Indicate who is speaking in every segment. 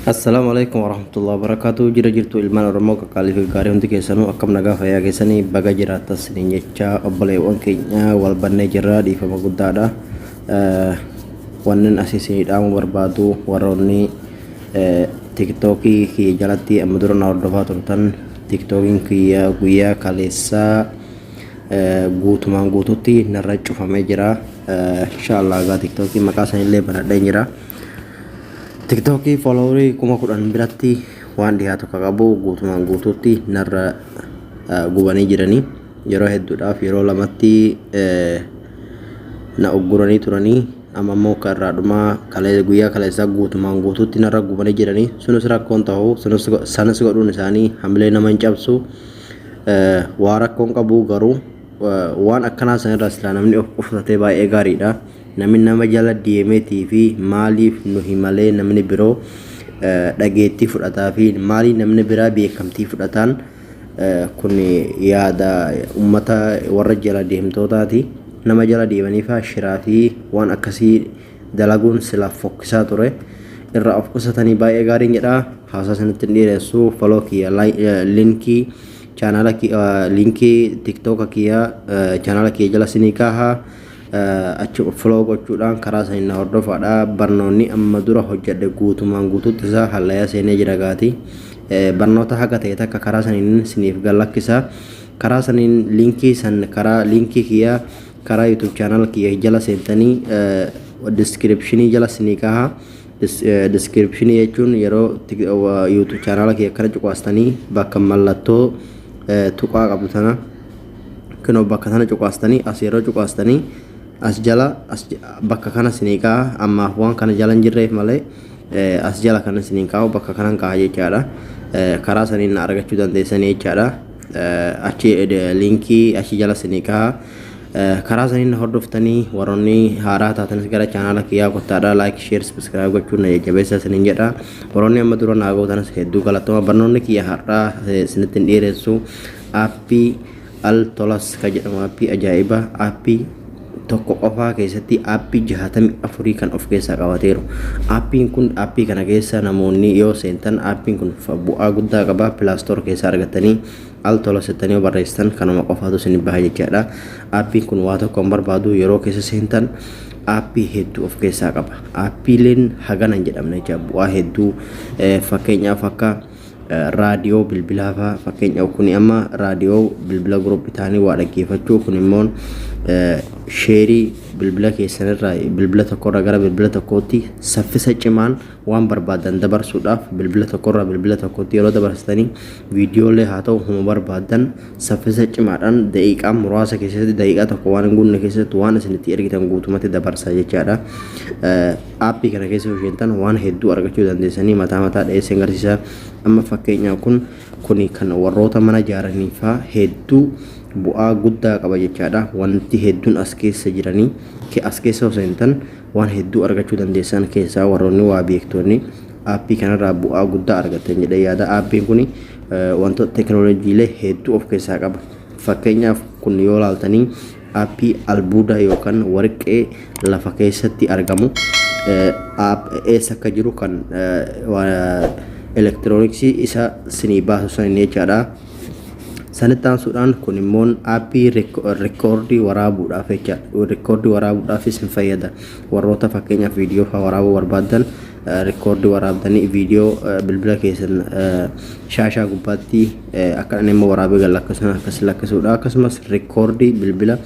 Speaker 1: Assalamualaikum warahmatullahi wabarakatuh. Jira jirtu ilmaan Oromoo qaqqaalii fi gaarii hundi keessanuu akkam nagaa fayyaa keessanii baga jiraattas niin jecha obboleewwan keenya wal bannee jirra dhiifama guddaadha. Wannan asii isiniidhaan barbaadu warroonni tiktokii kiyya jalatti amma dura na hordofaa turtan tiktokiin kiyya guyyaa kaleessaa guutumaan guututti narra cufamee jira. Inshallah gaa tiktokii maqaa isaaniillee banadhee jira. TikTokii followerii kuma kudhan biratti waan dhiyaatu qabu guutumaan guutuutti narra gubanii jiranii yeroo hedduudhaaf yeroo lamatti na ugguranii turanii amma immoo karraa dhumaa guyyaa kaleessaa guutumaan guutuutti narra gubanii jiranii sunis rakkoon ta'u sanas godhuun isaanii hamilee nama hin cabsu waa rakkoon qabu garuu waan akkanaa sanirraa silaa namni of qufatee baay'ee gaariidha. Namni nama jala deemeetii fi maaliif nu himalee namni biroo dhageettii fudhataa fi maaliif namni biraa beekamtii fudhataan kun yaada ummata warra jala deemtootaati. Nama jala deemaniif shiraa fi waan akkasii dalaguun sila fokkisaa ture irraa of qusatanii baay'ee gaariin jedha. Haasaa sanatti dhiyeessu follow kiyya linkii chaanala linkii tiktoka kiyya chaanala kiyya jala sinii kaahaa achi follow gochuudhaan karaa isaanii na hordofaadha. Barnoonni amma dura hojjedhe guutumaan guutuutti isaa hallaya seenee jira gaati. Barnoota haga ta'e takka karaa isaaniin siniif gallakkisa. Karaa isaaniin linkii san karaa linkii kiyya karaa YouTube channel kiyya jala seentanii descriptionii jala sinii kaahaa. Descriptionii jechuun yeroo YouTube channel kiyya kana cuqaastanii bakka mallattoo tuqaa qabdu tana kunoo bakka tana cuqaastanii as yeroo cuqaastanii as jala bakka kana siniikaa ammaaf waan kana jala hin jirreef malee as jala kana siniikaa bakka kanan kaa'a jechaadha. Karaa saniin na argachuu dandeessanii jechaadha. Achi linkii achi jala siniikaa karaa saniin na hordoftanii warroonni haaraa taatanis gara chaanala kiyyaa kottaadha like share subscribe gochuun na jajjabeessa siniin jedha. Warroonni amma dura naa gootanis hedduu galatoomaa. Barnoonni kiyya har'aa isinitti hin dhiyeessu aappii al tolas ka jedhamu aappii ajaa'iba aappii tokko qofaa keessatti aappii 64 kan of keessaa qabateeru. Aappiin kun aappii kana keessa namoonni yoo seentan aappiin kun bu'aa guddaa qaba. Play Store keessaa argattanii al tolas jettanii barreessitan kanuma qofaatu isin baha jechaadha. Aappiin kun waa tokko hin barbaadu yeroo keessa seentan aappii hedduu of keessaa qaba. Aappiileen hagana hin jedhamne jecha bu'aa hedduu fakkeenyaaf akka raadiyoo bilbilaa fakkeenyaaf kun amma raadiyoo bilbila group ta'anii waa dhaggeeffachuu kun immoo sheerii bilbila keessanirraa bilbila tokkorraa gara bilbila tokkootti saffisa cimaan waan barbaadan dabarsuudhaaf bilbila tokkorraa bilbila tokkootti yeroo dabarsitanii viidiyoolee haa ta'u huma barbaadan saffisa cimaadhaan daqiiqaa muraasa keessatti daqiiqaa tokko waan hin guunne keessatti waan isinitti ergitan guutumatti dabarsa jechaadha. Aappii kana keessa hojjetan waan hedduu argachuu dandeessanii mataa dhiyeessee agarsiisa. Amma fakkeenyaaf kuni kan warroota mana ijaaraniifaa hedduu bu'aa guddaa qaba jechaadha. Wanti hedduun as keessa jiranii as keessa seentan waan hedduu argachuu dandeessan keessaa warroonni waa beektoonni aappii kanarraa bu'aa guddaa argatan jedhee yaada. Aappiin kun wantoota teekinooloojiilee hedduu of keessaa qaba. Fakkeenyaaf kun yoo ilaaltanii aappii albuuda yookaan warqee lafa keessatti argamu eessa akka jiru kan elektirooniksii isa sinii baasu saniin jechaadha. Sanittaan suudhaan kun immoo aappii rekoordii waraabuudhaaf jecha rekoordii waraabuudhaaf isin fayyada. Warroota fakkeenyaaf viidiyoo waraabuu barbaadan rekoordii waraabdanii viidiyoo bilbila keessan shaashaa gubbaatti akka inni immoo waraabee lakkisuudha. Akkasumas rekoordii bilbila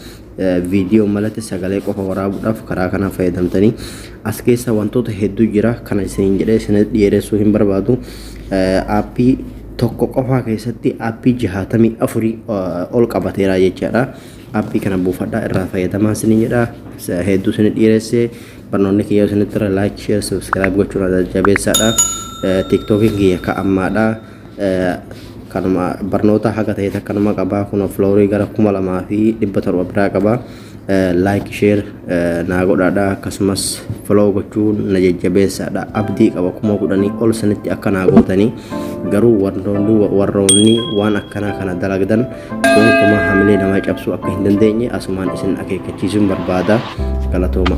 Speaker 1: viidiyoo malatti sagalee qofa waraabuudhaaf karaa kana fayyadamtanii as keessa wantoota hedduu jira. Kana isin jedhee isin dhiyeessuu hin barbaadu. Aappii tokko qofaa keessatti aappii 64 ol qabateera jechaadha. Aappii kana buufadhaa irraa fayyadamaa isin jedha. Hedduu isin dhiyeessee barnoonni kiyya isinitti irra like share subscribe gochuun jajjabeessaadha. TikTokiin kiyya ka'ammaadha. Kanuma barnoota haga ta'e takkanuma qabaa. Kun followerii gara 2700 biraa qaba. Like share naa godhaadha. Akkasumas follow gochuun na jajjabeessaadha. Abdii qaba 10,000 ol sanitti akka naa gootanii garuu warroonni waan akkanaa kana dalagdan gonkumaa hamilee nama cabsuu akka hin dandeenye asumaan isin akeekkachiisuun barbaada. Galatooma.